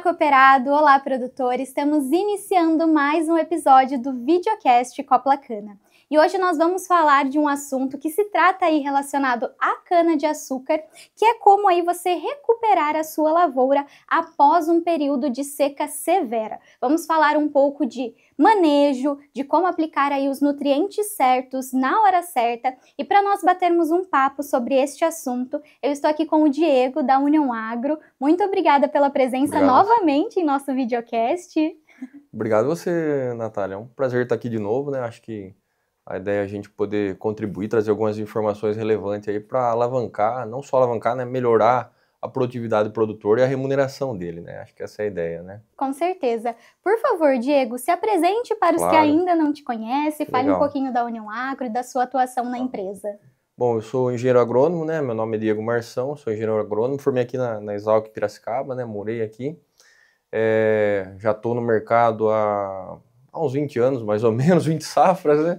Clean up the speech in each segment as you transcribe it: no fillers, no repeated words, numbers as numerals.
cooperado, olá produtor, estamos iniciando mais um episódio do videocast Copla Cana. E hoje nós vamos falar de um assunto que se trata aí relacionado à cana-de-açúcar, que é como aí você recuperar a sua lavoura após um período de seca severa. Vamos falar um pouco de manejo, de como aplicar aí os nutrientes certos na hora certa. E para nós batermos um papo sobre este assunto, eu estou aqui com o Diego da União Agro. Muito obrigada pela presença novamente em nosso videocast. Obrigado você, Natália. É um prazer estar aqui de novo, né? Acho que a ideia é a gente poder contribuir, trazer algumas informações relevantes aí para alavancar, não só alavancar, né? Melhorar a produtividade do produtor e a remuneração dele, né? Acho que essa é a ideia, né? Com certeza. Por favor, Diego, se apresente para os que ainda não te conhecem, fale um pouquinho da União Agro e da sua atuação na empresa. Bom, eu sou engenheiro agrônomo, né? Meu nome é Diego Marção, sou engenheiro agrônomo, formei aqui na Exalc Piracicaba, né? Morei aqui. Já estou no mercado há uns 20 anos, mais ou menos, 20 safras, né?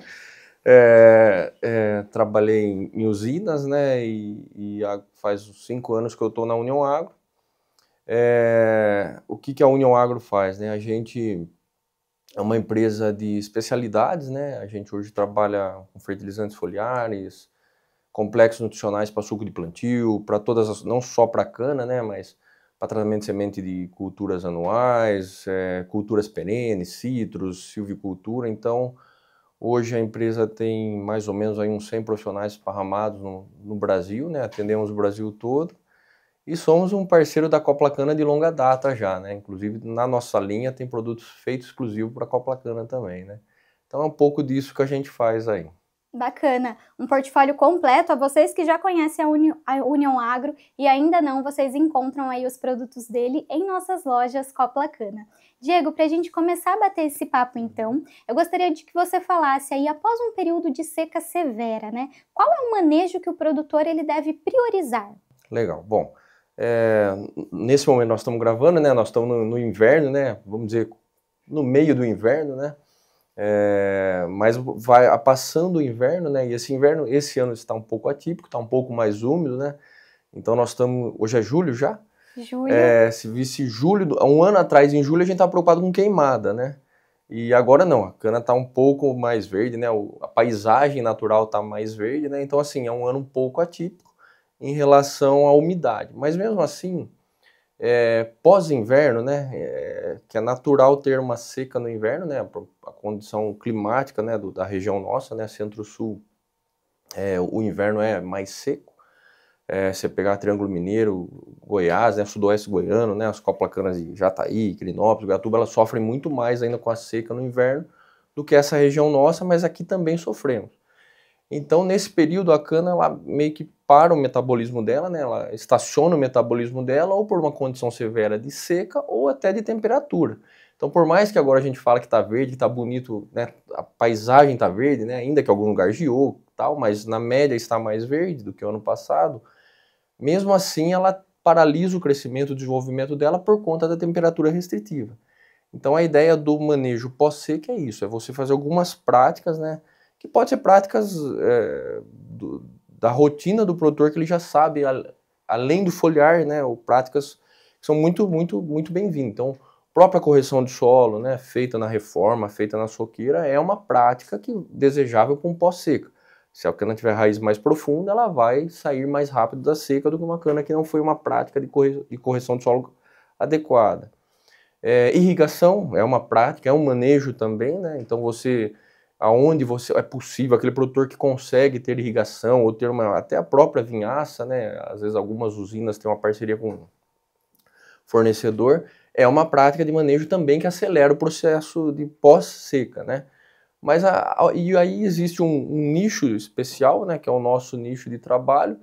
Trabalhei em usinas, né? E faz 5 anos que eu estou na União Agro. O que a União Agro faz, né? A gente é uma empresa de especialidades, né? A gente hoje trabalha com fertilizantes foliares, complexos nutricionais para suco de plantio, para todas as, não só para cana, né? Mas para tratamento de semente de culturas anuais, culturas perenes, citros, silvicultura. Então, hoje a empresa tem mais ou menos aí uns 100 profissionais esparramados no Brasil, né? Atendemos o Brasil todo e somos um parceiro da Copla Cana de longa data já, né? Inclusive na nossa linha tem produtos feitos exclusivos para a Copla Cana também, né? Então é um pouco disso que a gente faz aí. Bacana, um portfólio completo. A vocês que já conhecem a União Agro e ainda não, vocês encontram aí os produtos dele em nossas lojas Copla Cana. Diego, para a gente começar a bater esse papo então, eu gostaria de que você falasse aí, após um período de seca severa, né? Qual é o manejo que o produtor ele deve priorizar? Legal, bom, nesse momento nós estamos gravando, né? Nós estamos no inverno, né? Vamos dizer, no meio do inverno, né? Mas vai passando o inverno, né? E esse inverno, esse ano está um pouco atípico, está um pouco mais úmido, né? Então nós estamos, hoje é julho já? Julho. Se visse julho, um ano atrás, em julho, a gente estava preocupado com queimada, né? E agora não, a cana está um pouco mais verde, né? A paisagem natural está mais verde, né? Então assim, é um ano um pouco atípico em relação à umidade. Mas mesmo assim, pós-inverno, né, que é natural ter uma seca no inverno, né, a condição climática, né, da região nossa, né, Centro-Sul, o inverno é mais seco. Você pegar Triângulo Mineiro, Goiás, né, Sudoeste Goiano, né, as coplacanas de Jataí, Quirinópolis, Goiatuba, elas sofrem muito mais ainda com a seca no inverno do que essa região nossa, mas aqui também sofremos. Então, nesse período, a cana ela meio que para o metabolismo dela, né? Ela estaciona o metabolismo dela ou por uma condição severa de seca ou até de temperatura. Então, por mais que agora a gente fala que está verde, que está bonito, né? A paisagem está verde, né? Ainda que algum lugar geou, tal, mas na média está mais verde do que o ano passado, mesmo assim ela paralisa o crescimento e o desenvolvimento dela por conta da temperatura restritiva. Então, a ideia do manejo pós-seca é isso, é você fazer algumas práticas, né? Que pode ser práticas da rotina do produtor que ele já sabe, além do foliar, né, ou práticas que são muito, muito, muito bem-vindas. Então, própria correção de solo, né, feita na reforma, feita na soqueira, é uma prática desejável com pós-seca. Se a cana tiver raiz mais profunda, ela vai sair mais rápido da seca do que uma cana que não foi uma prática de correção de solo adequada. Irrigação é uma prática, é um manejo também, né, então aonde é possível, aquele produtor que consegue ter irrigação ou ter até a própria vinhaça, né? Às vezes algumas usinas têm uma parceria com um fornecedor, é uma prática de manejo também que acelera o processo de pós-seca, né? Mas e aí existe um nicho especial, né? Que é o nosso nicho de trabalho,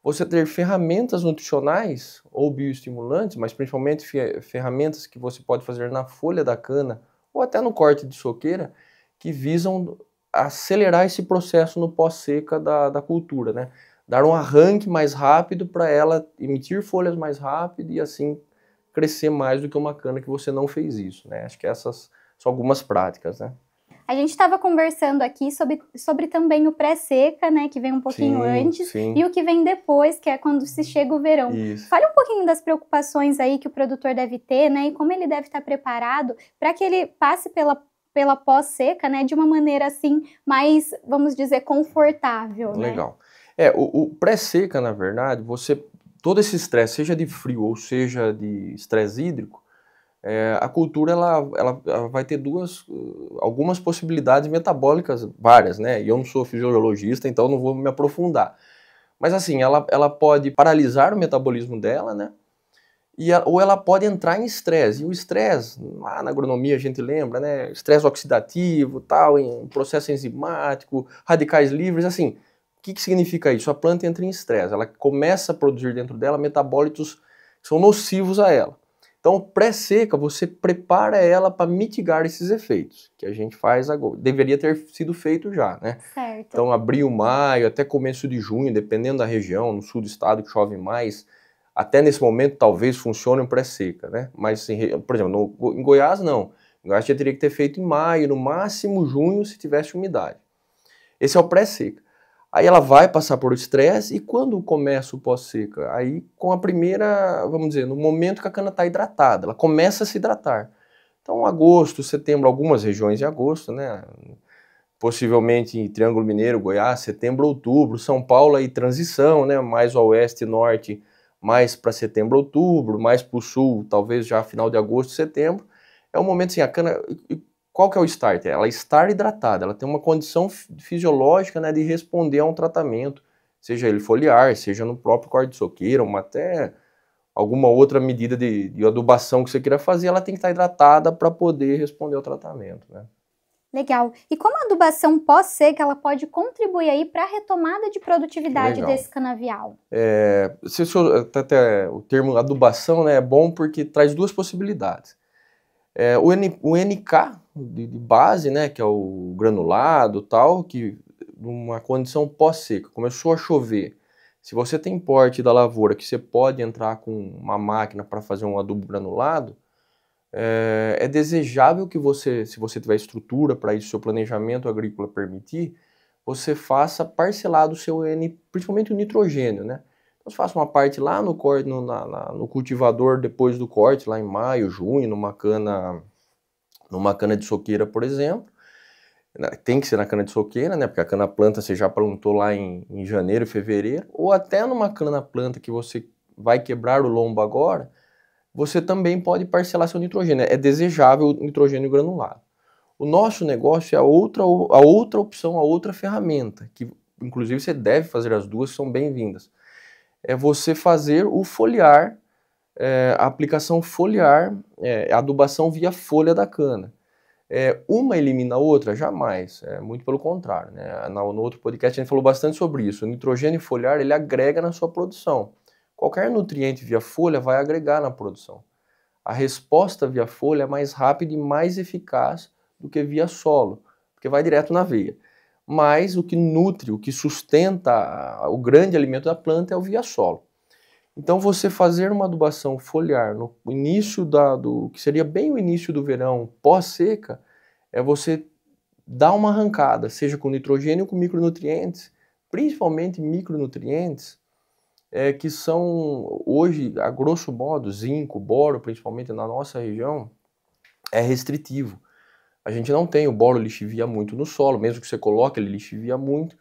você ter ferramentas nutricionais ou bioestimulantes, mas principalmente ferramentas que você pode fazer na folha da cana ou até no corte de soqueira, que visam acelerar esse processo no pós-seca da cultura, né? Dar um arranque mais rápido para ela emitir folhas mais rápido e assim crescer mais do que uma cana que você não fez isso, né? Acho que essas são algumas práticas, né? A gente estava conversando aqui sobre também o pré-seca, né, que vem um pouquinho antes, e o que vem depois, que é quando se chega o verão. Isso. Fale um pouquinho das preocupações aí que o produtor deve ter, né, e como ele deve estar preparado para que ele passe pela pós-seca, né, de uma maneira assim mais, vamos dizer, confortável, né? Legal. O pré-seca, na verdade, todo esse estresse, seja de frio ou seja de estresse hídrico, a cultura ela vai ter algumas possibilidades metabólicas, várias, né? E eu não sou fisiologista, então não vou me aprofundar. Mas assim, ela pode paralisar o metabolismo dela, né? Ou ela pode entrar em estresse. E o estresse, lá na agronomia a gente lembra, né? Estresse oxidativo, tal, em processo enzimático, radicais livres, assim. O que significa isso? A planta entra em estresse, ela começa a produzir dentro dela metabólitos que são nocivos a ela. Então, pré-seca, você prepara ela para mitigar esses efeitos, que a gente faz agora. Deveria ter sido feito já, né? Certo. Então, abril, maio, até começo de junho, dependendo da região, no sul do estado que chove mais, até nesse momento talvez funcione o pré-seca, né? Mas, por exemplo, em Goiás não. Em Goiás já teria que ter feito em maio, no máximo junho, se tivesse umidade. Esse é o pré-seca. Aí ela vai passar por estresse e quando começa o pós-seca? Aí com a primeira, vamos dizer, no momento que a cana está hidratada, ela começa a se hidratar. Então agosto, setembro, algumas regiões de agosto, né? Possivelmente em Triângulo Mineiro, Goiás, setembro, outubro, São Paulo aí transição, né? Mais ao oeste e norte, mais para setembro, outubro, mais para o sul, talvez já final de agosto, setembro. É o momento assim, a cana... Qual que é o start? Ela estar hidratada, ela tem uma condição fisiológica, né, de responder a um tratamento, seja ele foliar, seja no próprio corte de soqueira, até alguma outra medida de adubação que você queira fazer, ela tem que estar hidratada para poder responder ao tratamento, né? Legal. E como a adubação pós-seca, ela pode contribuir aí para a retomada de produtividade desse canavial? Até o termo adubação, né, é bom porque traz duas possibilidades. O NK de base, né, que é o granulado tal, que numa condição pós-seca, começou a chover, se você tem porte da lavoura que você pode entrar com uma máquina para fazer um adubo granulado, é desejável que você, se você tiver estrutura para isso, seu planejamento agrícola permitir, você faça parcelado o seu principalmente o nitrogênio, né? Então você faça uma parte lá no cultivador depois do corte, lá em maio, junho, numa cana de soqueira, por exemplo. Tem que ser na cana de soqueira, né? Porque a cana planta você já plantou lá em janeiro, fevereiro. Ou até numa cana planta que você vai quebrar o lombo agora, você também pode parcelar seu nitrogênio. É desejável o nitrogênio granulado. O nosso negócio é a outra opção, a outra ferramenta, que inclusive você deve fazer as duas, são bem-vindas. É você fazer o foliar, a aplicação foliar, a adubação via folha da cana. Uma elimina a outra? Jamais, muito pelo contrário, né? No outro podcast a gente falou bastante sobre isso. O nitrogênio foliar, ele agrega na sua produção. Qualquer nutriente via folha vai agregar na produção. A resposta via folha é mais rápida e mais eficaz do que via solo, porque vai direto na veia. Mas o que nutre, o que sustenta o grande alimento da planta é o via solo. Então você fazer uma adubação foliar no início do que seria bem o início do verão, pós-seca, é você dar uma arrancada, seja com nitrogênio ou com micronutrientes, principalmente micronutrientes, que são hoje, a grosso modo, zinco, boro, principalmente na nossa região, é restritivo. A gente não tem o boro, lixivia muito no solo, mesmo que você coloque, ele lixivia muito.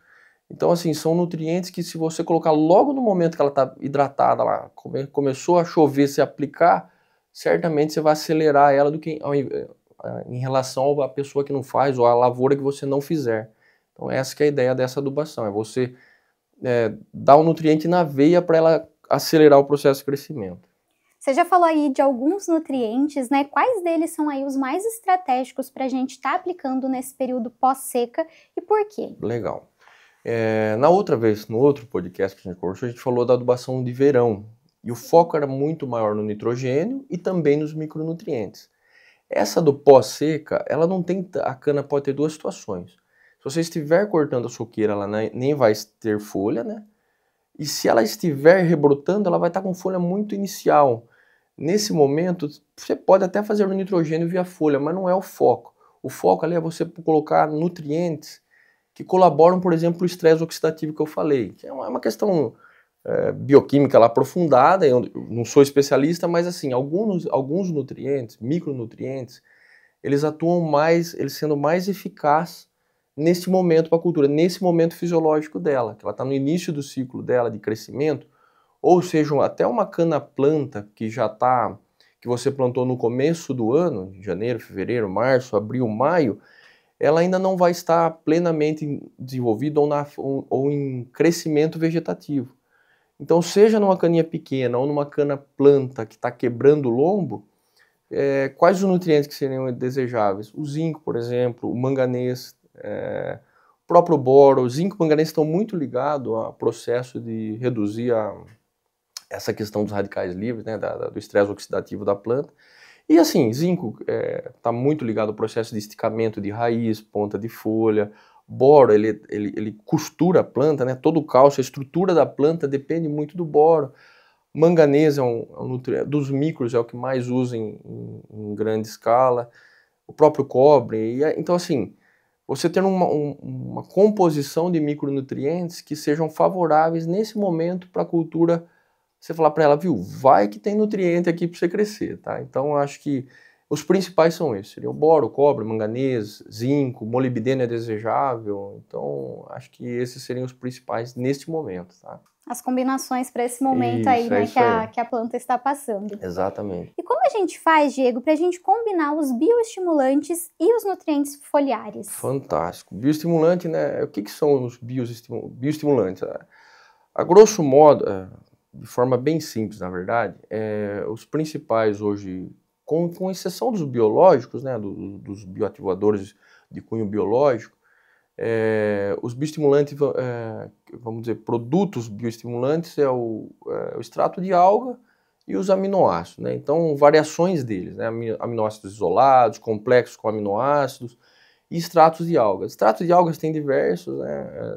Então, assim, são nutrientes que se você colocar logo no momento que ela está hidratada lá, começou a chover, se aplicar, certamente você vai acelerar ela do que em relação à pessoa que não faz ou à lavoura que você não fizer. Então, essa que é a ideia dessa adubação, é você dar o nutriente na veia para ela acelerar o processo de crescimento. Você já falou aí de alguns nutrientes, né? Quais deles são aí os mais estratégicos para a gente estar aplicando nesse período pós-seca e por quê? Legal. Na outra vez, no outro podcast que a gente conversou, a gente falou da adubação de verão. E o foco era muito maior no nitrogênio e também nos micronutrientes. Essa do pós-seca, ela não tem. A cana pode ter duas situações. Se você estiver cortando a soqueira, ela nem vai ter folha, né? E se ela estiver rebrotando, ela vai estar com folha muito inicial. Nesse momento, você pode até fazer o nitrogênio via folha, mas não é o foco. O foco ali é você colocar nutrientes que colaboram, por exemplo, para o estresse oxidativo que eu falei, que é uma questão bioquímica lá aprofundada. Eu não sou especialista, mas assim, alguns nutrientes, micronutrientes, eles atuam mais, eles sendo mais eficazes nesse momento para a cultura, nesse momento fisiológico dela, que ela está no início do ciclo dela de crescimento, ou seja, até uma cana-planta que que você plantou no começo do ano, janeiro, fevereiro, março, abril, maio, ela ainda não vai estar plenamente desenvolvida ou em crescimento vegetativo. Então, seja numa caninha pequena ou numa cana-planta que está quebrando o lombo, quais os nutrientes que seriam desejáveis? O zinco, por exemplo, o manganês, o próprio boro. O zinco e o manganês estão muito ligados ao processo de reduzir essa questão dos radicais livres, né, do estresse oxidativo da planta. E assim, zinco está muito ligado ao processo de esticamento de raiz, ponta de folha. Boro, ele costura a planta, né? Todo o cálcio, a estrutura da planta depende muito do boro. Manganês é um nutriente, dos micros é o que mais usa em grande escala. O próprio cobre. Então assim, você ter uma composição de micronutrientes que sejam favoráveis nesse momento para a cultura. Você falar para ela, viu, vai que tem nutriente aqui para você crescer, tá? Então, eu acho que os principais são esses. Seriam boro, cobre, manganês, zinco, molibdênio é desejável. Então, acho que esses seriam os principais neste momento, tá? As combinações para esse momento aí, né, que a planta está passando. Exatamente. E como a gente faz, Diego, para a gente combinar os bioestimulantes e os nutrientes foliares? Fantástico. Bioestimulante, né? O que são os bioestimulantes? A grosso modo, de forma bem simples, na verdade, os principais hoje, com exceção dos biológicos, né, dos bioativadores de cunho biológico, os bioestimulantes, vamos dizer, produtos bioestimulantes é o extrato de alga e os aminoácidos, né? Então, variações deles, né? Aminoácidos isolados, complexos com aminoácidos e extratos de algas. Extratos de algas tem diversos, né?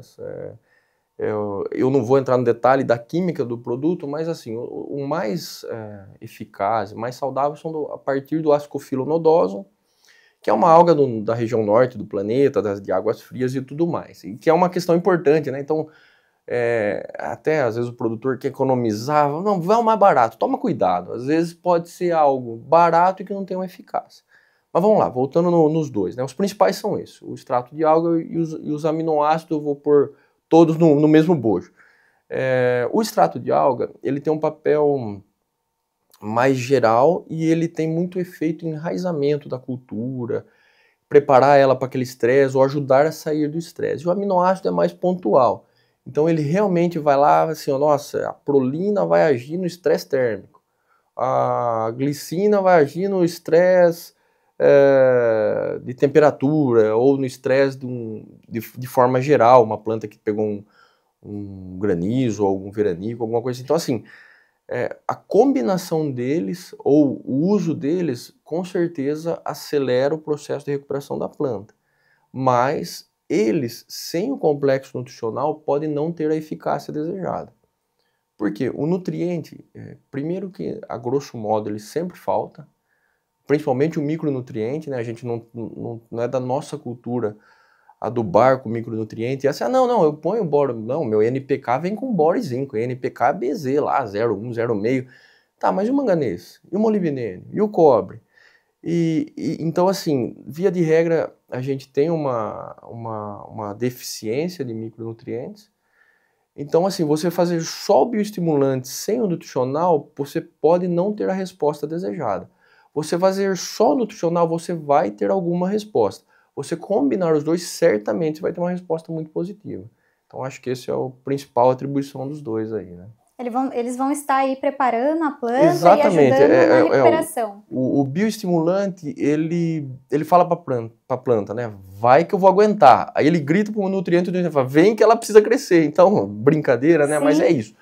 Eu não vou entrar no detalhe da química do produto, mas assim, o mais eficaz, mais saudável são a partir do Ascophyllum nodosum, que é uma alga da região norte do planeta, de águas frias e tudo mais, e que é uma questão importante, né? Então, até às vezes o produtor quer economizar, não, vai o mais barato, toma cuidado, às vezes pode ser algo barato e que não tem uma eficácia. Mas vamos lá, voltando nos dois, né? Os principais são esses, o extrato de alga e os aminoácidos eu vou pôr todos no mesmo bojo. O extrato de alga, ele tem um papel mais geral e ele tem muito efeito em enraizamento da cultura, preparar ela para aquele estresse ou ajudar a sair do estresse. E o aminoácido é mais pontual. Então ele realmente vai lá, assim, ó, nossa, a prolina vai agir no estresse térmico, a glicina vai agir no estresse de temperatura ou no estresse de forma geral, uma planta que pegou um granizo ou algum veranico, alguma coisa assim. Então, assim, a combinação deles ou o uso deles, com certeza, acelera o processo de recuperação da planta. Mas eles, sem o complexo nutricional, podem não ter a eficácia desejada. Por quê? O nutriente, primeiro que, a grosso modo, ele sempre falta, principalmente o micronutriente, né? A gente não é da nossa cultura adubar com micronutriente, e assim, não, eu ponho boro, não, meu NPK vem com boro e zinco, NPK é BZ lá, 0,1, 0,5, tá, mas e o manganês? E o molibdênio? E o cobre? Então, assim, via de regra, a gente tem uma deficiência de micronutrientes. Então, assim, você fazer só o bioestimulante sem o nutricional, você pode não ter a resposta desejada. Você fazer só o nutricional, você vai ter alguma resposta. Você combinar os dois, certamente vai ter uma resposta muito positiva. Então, acho que esse é a principal atribuição dos dois aí, né? Eles vão estar aí preparando a planta. Exatamente. E ajudando na recuperação. O bioestimulante, ele fala para a planta, né? Vai que eu vou aguentar. Aí ele grita para o nutriente fala, vem que ela precisa crescer. Então, brincadeira, né? Sim. Mas é isso.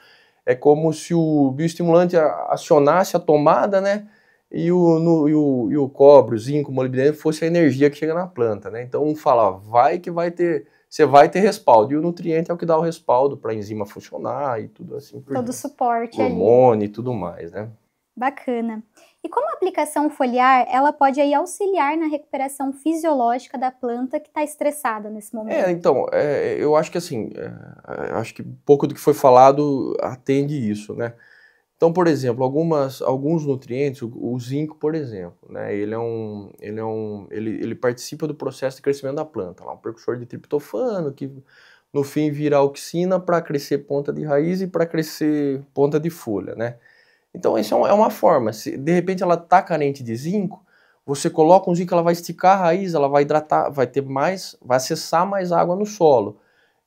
É como se o bioestimulante acionasse a tomada, né? E o cobre, o zinco, o molibdênio fosse a energia que chega na planta, né? Então, um fala, vai que você vai ter respaldo. E o nutriente é o que dá o respaldo para a enzima funcionar e tudo assim. Todo o suporte ali. Hormônio e tudo mais, né? Bacana. E como a aplicação foliar, ela pode aí auxiliar na recuperação fisiológica da planta que está estressada nesse momento? Então, eu acho que assim, acho que pouco do que foi falado atende isso, né? Então, por exemplo, alguns nutrientes, o zinco, por exemplo, né, ele participa do processo de crescimento da planta, lá, um precursor de triptofano, que no fim vira auxina para crescer ponta de raiz e para crescer ponta de folha, né? Então, isso é uma forma. Se de repente ela está carente de zinco, você coloca um zinco, ela vai esticar a raiz, ela vai hidratar, vai acessar mais água no solo.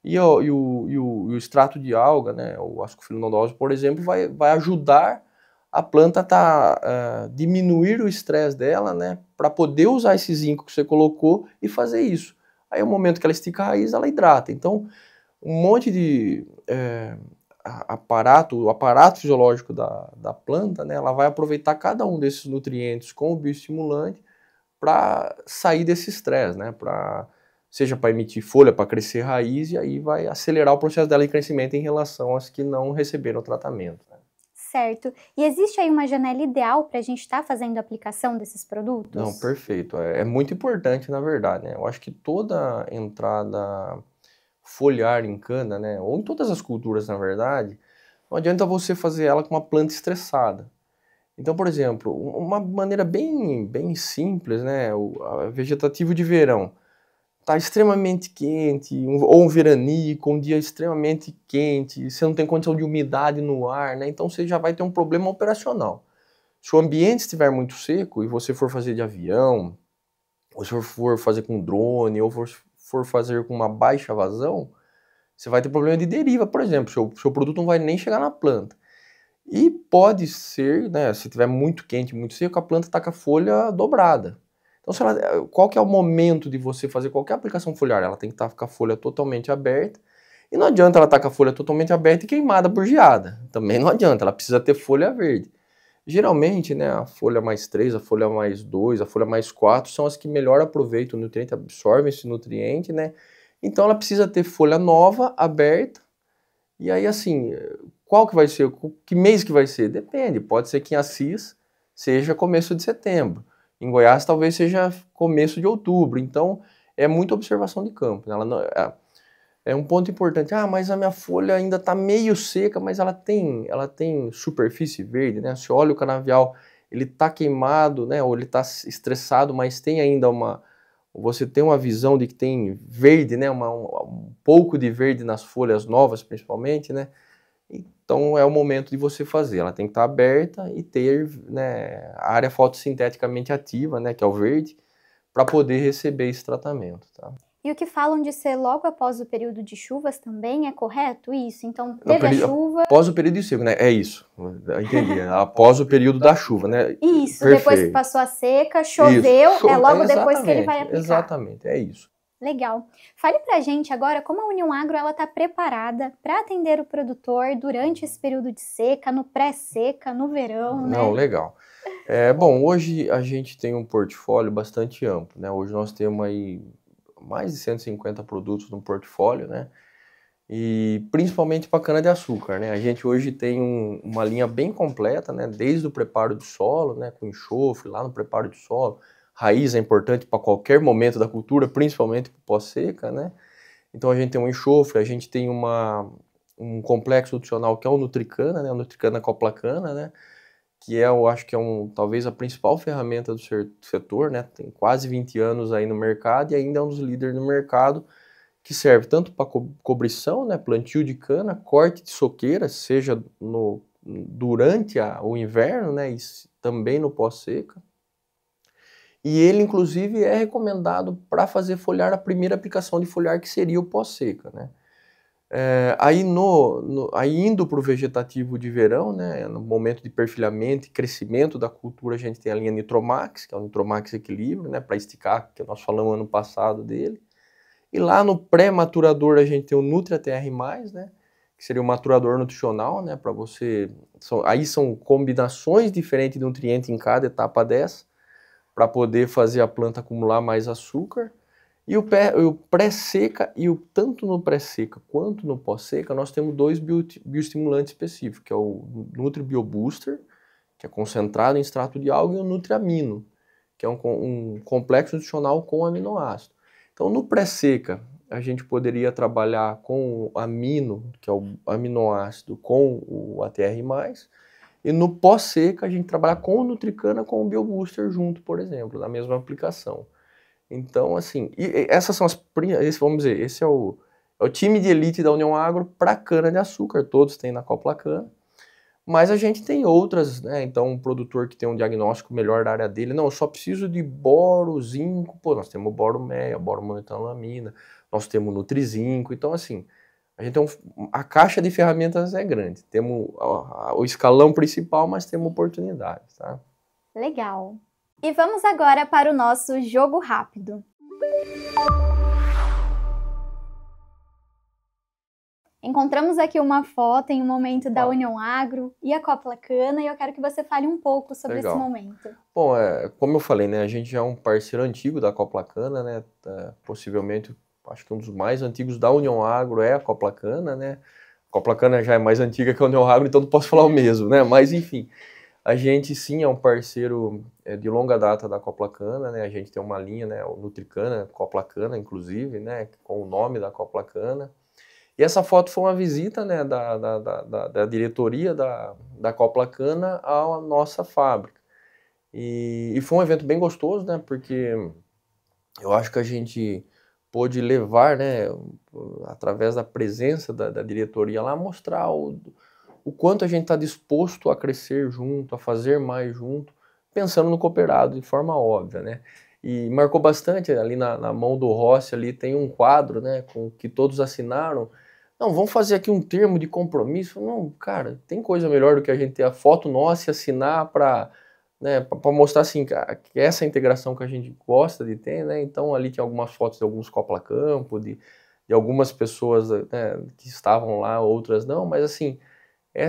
E o extrato de alga, né, o ascofilonodose, por exemplo, vai ajudar a planta a diminuir o estresse dela, né, para poder usar esse zinco que você colocou e fazer isso. Aí, é o momento que ela estica a raiz, ela hidrata. Então, um monte de o aparato fisiológico da planta, né, ela vai aproveitar cada um desses nutrientes com o bioestimulante para sair desse estresse, né, seja para emitir folha, para crescer raiz, e aí vai acelerar o processo dela de crescimento em relação às que não receberam o tratamento, né. Certo. E existe aí uma janela ideal para a gente estar fazendo a aplicação desses Não, produtos? perfeito. É muito importante, na verdade, né. Eu acho que toda entrada foliar em cana, né, ou em todas as culturas, na verdade, não adianta você fazer ela com uma planta estressada. Então, por exemplo, uma maneira bem simples, né, o vegetativo de verão está extremamente quente, ou um veranico, um dia extremamente quente, você não tem condição de umidade no ar, né, então você já vai ter um problema operacional. Se o ambiente estiver muito seco e você for fazer de avião, ou se for fazer com drone, ou for fazer com uma baixa vazão, você vai ter problema de deriva, por exemplo, seu produto não vai nem chegar na planta. E pode ser, né, se tiver muito quente, muito seco, a planta está com a folha dobrada. Então, qual que é o momento de você fazer qualquer aplicação foliar? Ela tem que estar com a folha totalmente aberta. E não adianta ela estar com a folha totalmente aberta e queimada por geada. Também não adianta, ela precisa ter folha verde. Geralmente, né, a folha mais 3, a folha mais 2, a folha mais 4 são as que melhor aproveitam o nutriente, absorvem esse nutriente, né? Então ela precisa ter folha nova, aberta. E aí, assim, qual que vai ser? Que mês que vai ser? Depende. Pode ser que em Assis seja começo de setembro. Em Goiás talvez seja começo de outubro. Então, é muita observação de campo, né? É um ponto importante. Ah, mas a minha folha ainda está meio seca, mas ela tem superfície verde, né? Se olha o canavial, ele está queimado, né? Ou ele está estressado, mas tem ainda você tem uma visão de que tem verde, né? Um pouco de verde nas folhas novas, principalmente, né? Então é o momento de você fazer. Ela tem que estar aberta e ter, né, a área fotossinteticamente ativa, né, que é o verde, para poder receber esse tratamento, tá? E o que falam de ser logo após o período de chuvas também, é correto isso? Então, No teve a chuva... Após o período de seco, né? É isso. Eu entendi. Após o período da chuva, né? Isso, depois que Perfeito. passou a seca, choveu, Isso. é logo depois que ele vai Exatamente, aplicar. exatamente, é isso. Legal. Fale pra gente agora como a União Agro está preparada para atender o produtor durante esse período de seca, no pré-seca, no verão, Não, né? legal. Bom, hoje a gente tem um portfólio bastante amplo, né? Hoje nós temos aí mais de 150 produtos no portfólio, né? E principalmente para cana-de-açúcar, né? A gente hoje tem uma linha bem completa, né? Desde o preparo do solo, né? Com enxofre, lá no preparo do solo. Raiz é importante para qualquer momento da cultura, principalmente para pós-seca, né? Então a gente tem um enxofre, a gente tem um complexo nutricional que é o Nutricana, né? O Nutricana Coplacana, né? Que eu acho que talvez a principal ferramenta do setor, né? Tem quase 20 anos aí no mercado e ainda é um dos líderes no mercado, que serve tanto para cobrição, né, plantio de cana, corte de soqueira, seja durante o inverno, né, e também no pós-seca. E ele, inclusive, é recomendado para fazer foliar a primeira aplicação de foliar, que seria o pós-seca, né. Aí indo para o vegetativo de verão, né, no momento de perfilhamento e crescimento da cultura, a gente tem a linha Nitromax, que é o Nitromax Equilíbrio, né, para esticar, que nós falamos ano passado dele. E lá no pré-maturador a gente tem o Nutria-TR+, né, que seria o maturador nutricional, né, para você... Aí são combinações diferentes de nutrientes em cada etapa dessa, para poder fazer a planta acumular mais açúcar. E o pré-seca, tanto no pré-seca quanto no pós-seca, nós temos dois bioestimulantes específicos, que é o Nutri Bio Booster, que é concentrado em extrato de alga, e o nutriamino, que é um complexo nutricional com aminoácido. Então, no pré-seca, a gente poderia trabalhar com o amino, que é o aminoácido, com o ATR+, e no pós-seca a gente trabalha com o Nutricana com o BioBooster junto, por exemplo, na mesma aplicação. Então, assim, essas são vamos dizer, esse é o time de elite da União Agro para cana-de-açúcar, todos têm na Copla Cana, mas a gente tem outras, né? Então, um produtor que tem um diagnóstico melhor da área dele, não, eu só preciso de boro, zinco, pô, nós temos boro-meia, boro-monoetanolamina, nós temos nutrizinco, então, assim, a gente tem a caixa de ferramentas é grande, temos o escalão principal, mas temos oportunidades, tá? Legal. E vamos agora para o nosso jogo rápido. Encontramos aqui uma foto em um momento da União Agro e a Copla Cana, e eu quero que você fale um pouco sobre esse momento. Bom, como eu falei, né, a gente já é um parceiro antigo da Copla Cana, né, possivelmente, acho que um dos mais antigos da União Agro é a Copla Cana, né, a Copla Cana já é mais antiga que a União Agro, então não posso falar o mesmo, né, mas enfim, a gente sim é um parceiro de longa data da Copla Cana, né, a gente tem uma linha, né, o Nutricana, Copla Cana, inclusive, né, com o nome da Copla Cana. E essa foto foi uma visita, né, da diretoria da Copla Cana à nossa fábrica. E foi um evento bem gostoso, né, porque eu acho que a gente pôde levar, né, através da presença da diretoria lá, mostrar o quanto a gente está disposto a crescer junto, a fazer mais junto, pensando no cooperado de forma óbvia, né. E marcou bastante, ali na mão do Rossi ali tem um quadro, né, com que todos assinaram. Não, vamos fazer aqui um termo de compromisso. Não, cara, tem coisa melhor do que a gente ter a foto nossa e assinar para, né, para mostrar assim, que essa integração que a gente gosta de ter, né? Então ali tinha algumas fotos de alguns Copla Campo, de algumas pessoas, né, que estavam lá, outras não, mas assim,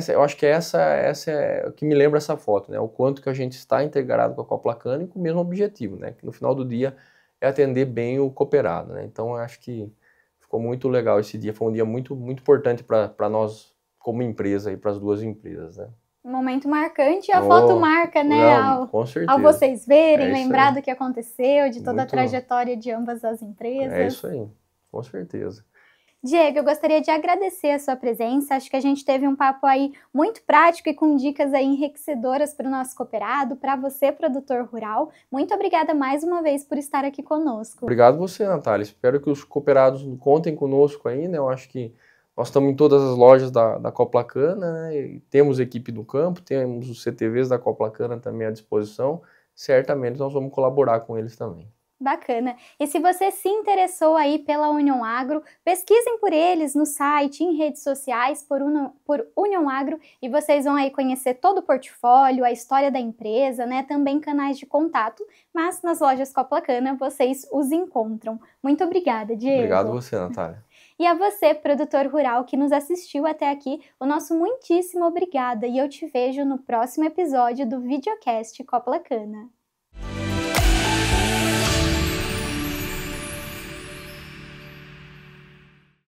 eu acho que essa é o que me lembra essa foto, né? O quanto que a gente está integrado com a Copla Cana e com o mesmo objetivo, né? Que no final do dia é atender bem o cooperado, né? Então eu acho que ficou muito legal esse dia, foi um dia muito, muito importante para nós como empresa e para as duas empresas, né? Um momento marcante, a foto marca, né? Com certeza. Ao vocês verem, lembrar do que aconteceu, de toda a trajetória de ambas as empresas. É isso aí, com certeza. Diego, eu gostaria de agradecer a sua presença, acho que a gente teve um papo aí muito prático e com dicas aí enriquecedoras para o nosso cooperado, para você, produtor rural. Muito obrigada mais uma vez por estar aqui conosco. Obrigado você, Natália. Espero que os cooperados contem conosco aí, né? Eu acho que nós estamos em todas as lojas da Copla Cana, né? E temos equipe do campo, temos os CTVs da Copla Cana também à disposição. Certamente nós vamos colaborar com eles também. Bacana. E se você se interessou aí pela União Agro, pesquisem por eles no site, em redes sociais, por União Agro, e vocês vão aí conhecer todo o portfólio, a história da empresa, né? Também canais de contato, mas nas lojas Copla Cana vocês os encontram. Muito obrigada, Diego. Obrigado a você, Natália. E a você, produtor rural, que nos assistiu até aqui, o nosso muitíssimo obrigada, e eu te vejo no próximo episódio do Videocast Copla Cana.